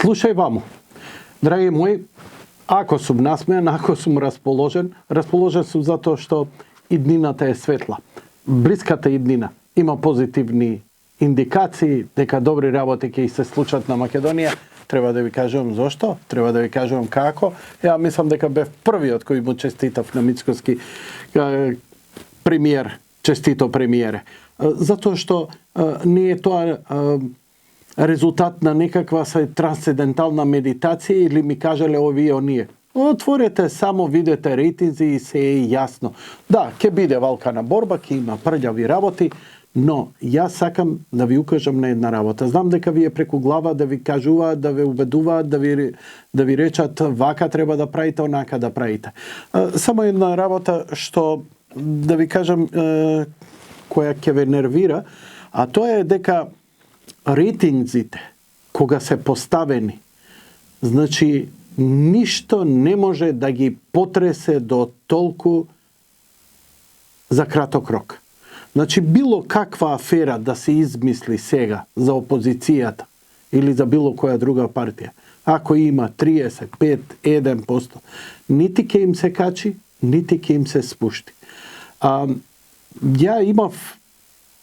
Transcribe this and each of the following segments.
Слушај ваму, драги мои, ако сум насмејан, ако сум расположен сум затоа што иднината е светла. Блиската иднина има позитивни индикации дека добри работи ќе се случат на Македонија. Треба да ви кажувам зошто, треба да ви кажувам како. Ја мислам дека бев првиот кој му честитав на Мицкоски премиер, честито премиере. Затоа што не е тоа резултат на некаква трансцендентална медитација или ми кажале овие оние. Отворете само, видете рейтинзи и се е јасно. Да, ќе биде валкана борба, ќе има прљави работи, но јас сакам да ви укажам на една работа. Знам дека вие преку глава да ви кажуваат, да ве убедуваат, да ви речат вака треба да правите, онака да правите. Само една работа што да ви кажам која ќе ве нервира, а тоа е дека рейтинзите, кога се поставени, значи, ништо не може да ги потресе до толку за краток рок. Значи, било каква афера да се измисли сега за опозицијата или за било која друга партија, ако има 35, 1%, нити ќе им се качи, нити ќе им се спушти. Ја имав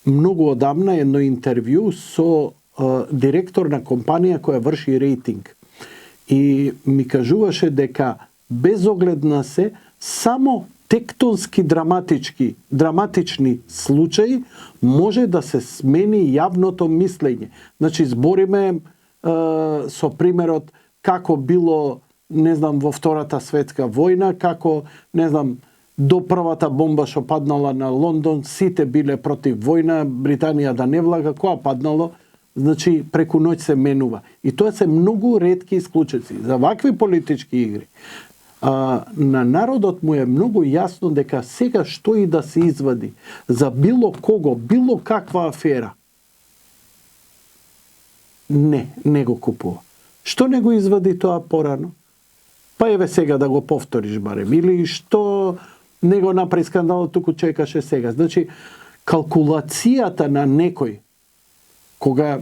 многу одамна едно интервју со директор на компанија која врши рейтинг. И ми кажуваше дека без оглед на се, само тектонски драматични случаи може да се смени јавното мислење. Значи, збориме со примерот како било, не знам, во Втората светска војна, како, не знам, до првата бомба што паднала на Лондон, сите биле против војна, Британија да не влага, која паднало, значи преку ноќ се менува. И тоа се многу ретки исклучеци. За вакви политички игри, на народот му е многу јасно дека сега што и да се извади за било кого, било каква афера, не го купува. Што не го извади тоа порано? Па еве сега да го повториш барем. Или што не го направи скандалот, туку чекаше сега. Значи, калкулацијата на некој, кога,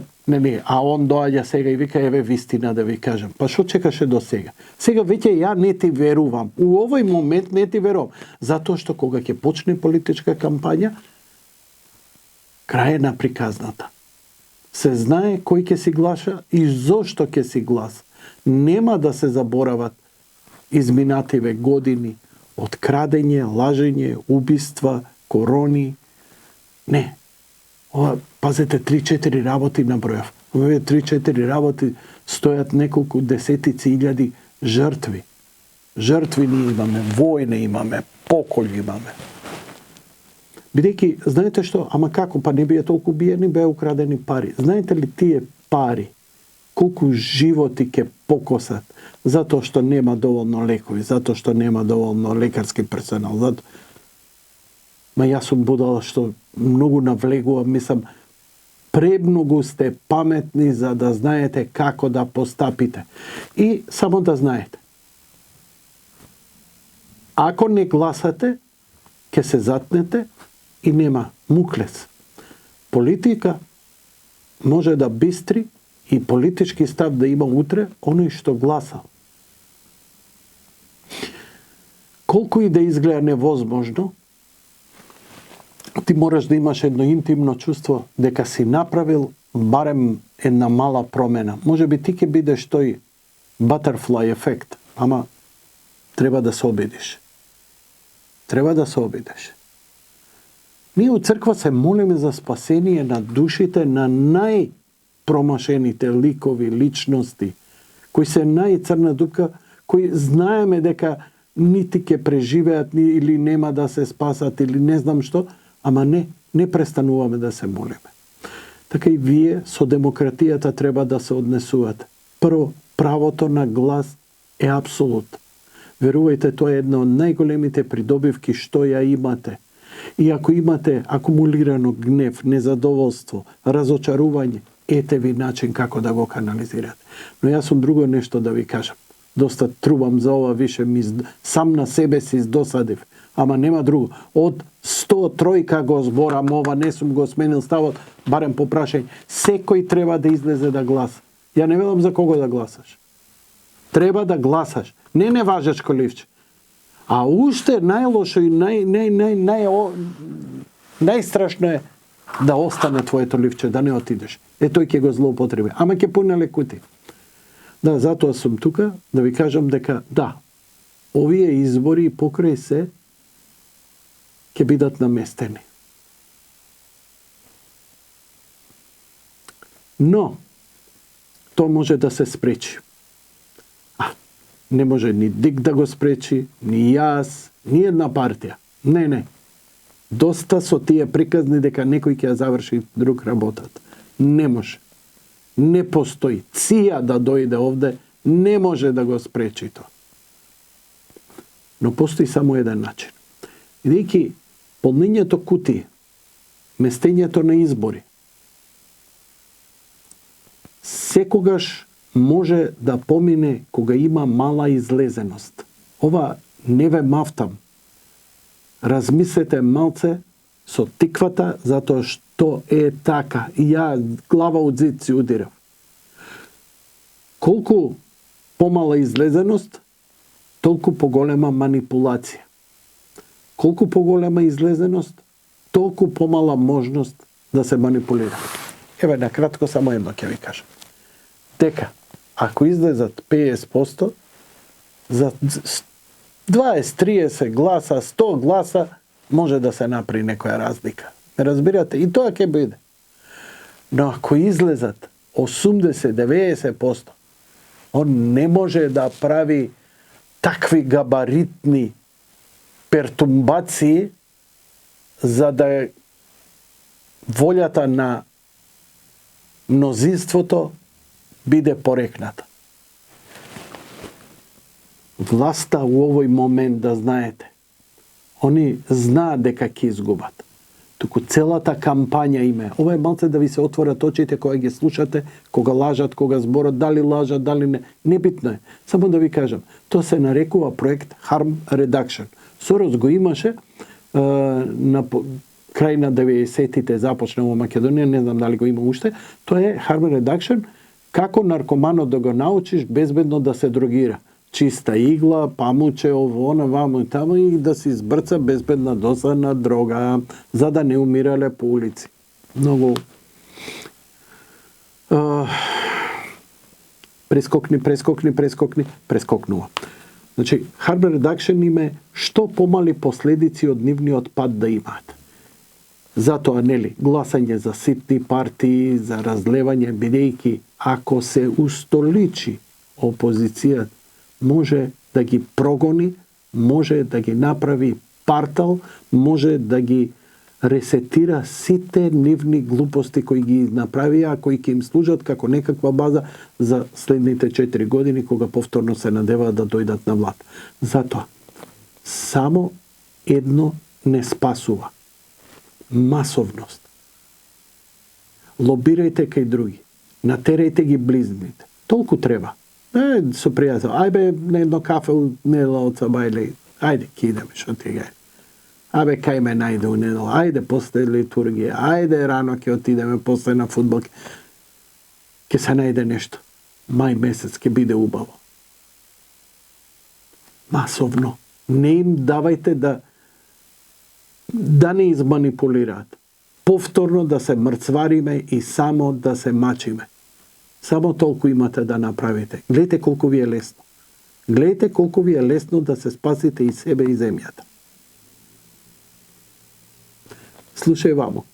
а он доаѓа сега и вика, еве вистина да ви кажам. Па што чекаше до сега? Сега веќе ја не ти верувам. У овој момент не ти верувам. Затоа што кога ќе почне политичка кампања, крај е на приказната. Се знае кој ќе си гласа и зошто ќе си гласа. Нема да се заборават изминативе години од крадење, лажење, убиства, корони. Не. Ова, пазете, 3-4 работи набројав. Овие 3-4 работи стојат неколку десетици илјади жртви. Жртви ние имаме, војне имаме, поколј имаме. Бидејќи, знаете што, ама како, па не бие толку биени, беа украдени пари. Знаете ли тие пари, колку животи ќе покосат, затоа што нема доволно лекови, затоа што нема доволно лекарски персонал. Ма јас сум будала што многу навлегувам, мислам, премногу сте паметни за да знаете како да постапите. И само да знаете, ако не гласате, ќе се затнете и нема муклец. Политика може да бистри и политички став да има утре оној што гласа. Колку и да изгледа невозможно, ти мораш да имаш едно интимно чувство дека си направил барем една мала промена. Може би ти ќе бидеш тој butterfly ефект, ама треба да се обидиш. Треба да се обидиш. Ние у црква се молиме за спасение на душите на најпромашените ликови, личности, кои се најцрна дупка, кои знаеме дека нити ќе преживеат или нема да се спасат или не знам што, ама не престануваме да се молиме. Така и вие со демократијата треба да се однесувате. Прво, правото на глас е апсолут. Верувајте, тоа е една од најголемите придобивки што ја имате. И ако имате акумулирано гнев, незадоволство, разочарување, ете ви начин како да го канализирате. Но јас сум друго нешто да ви кажам. Доста трубам за ова, више сам на себе си издосадив. Ама нема друго. Од 103 го зборам ова, не сум го сменил ставот, барем по прашање. Секој треба да излезе да гласа. Ја не велам за кого да гласаш. Треба да гласаш. Не неважачко ливче. А уште најлошо и најстрашно е да остане твоето ливче, да не отидеш. Тој ќе го злоупотреби. Ама ќе пунале кути. Да, затоа сум тука да ви кажам дека да, овие избори покрај се ќе бидат наместени. Но тоа може да се спречи. Не може ни ДИК да го спречи, ни јас, ни една партија. Не. Доста со тие приказни дека некој ќе ја заврши друг работата. Не може. Не постои. Ција да дојде овде, не може да го спречи тоа. Но постои само еден начин. Бидејќи полнењето кутии, местењето на избори, секогаш може да помине кога има мала излезеност. Ова не ве мафтам. Размислете малце со тиквата, затоа што е така. И ја глава од зид си удирав. Колку помала излезеност, толку поголема манипулација. Колку поголема излезеност, толку помала можност да се манипулира. Еве, на кратко само едно ќе ви кажам. Дека, ако излезат 50%, за 20-30 гласа, 100 гласа, може да се направи некоја разлика. Не разбирате? И тоа ќе биде. Но ако излезат 80-90%, он не може да прави такви габаритни пертумбации за да волјата на мнозинството биде порекната. Власта у овој момент, да знаете, они знаат дека ќе изгубат. Туку целата кампања име. Ова е малце да ви се отворат очите кога ги слушате, кога лажат, кога зборат, дали лажат, дали не. Небитно е. Само да ви кажам, тоа се нарекува проект Harm Reduction. Сорос го имаше на крај на 90-тите започна во Македонија, не знам дали го има уште. Тоа е Harm Reduction, како наркоманот да го научиш безбедно да се дрогира. Чиста игла, памуче, ово, вамо и тамо и да се избрца безбедна доза на дрога, за да не умирале по улици. Многу прескокнува. Значи, Harm Reduction име што помали последици од нивниот пат да имаат. Затоа, нели, гласање за ситни партии, за разлевање, бидејќи ако се устоличи опозицијата, може да ги прогони, може да ги направи партал, може да ги ресетира сите нивни глупости кои ги направија, кои ќе им служат како некаква база за следните 4 години, кога повторно се надеваат да дојдат на власт. Затоа, само едно не спасува. Масовност. Лобирајте кај други. Натерајте ги близните. Толку треба. Со пријател. Ајде на едно кафе у неделата, бајле. Ајде, ки идеме, шо ти гај. Абе, кај ме најде у недела. Ајде, после литургија. Ајде, рано ќе отидеме, после на фудбал. Ке се најде нешто. Мај месец ке биде убаво. Масовно. Не им давајте да не изманипулираат. Повторно да се мрцвариме и само да се мачиме. Само толку имате да направите. Гледайте колку ви е лесно. Гледайте колку ви е лесно да се спасите и себе и земјата. Слушај вамо.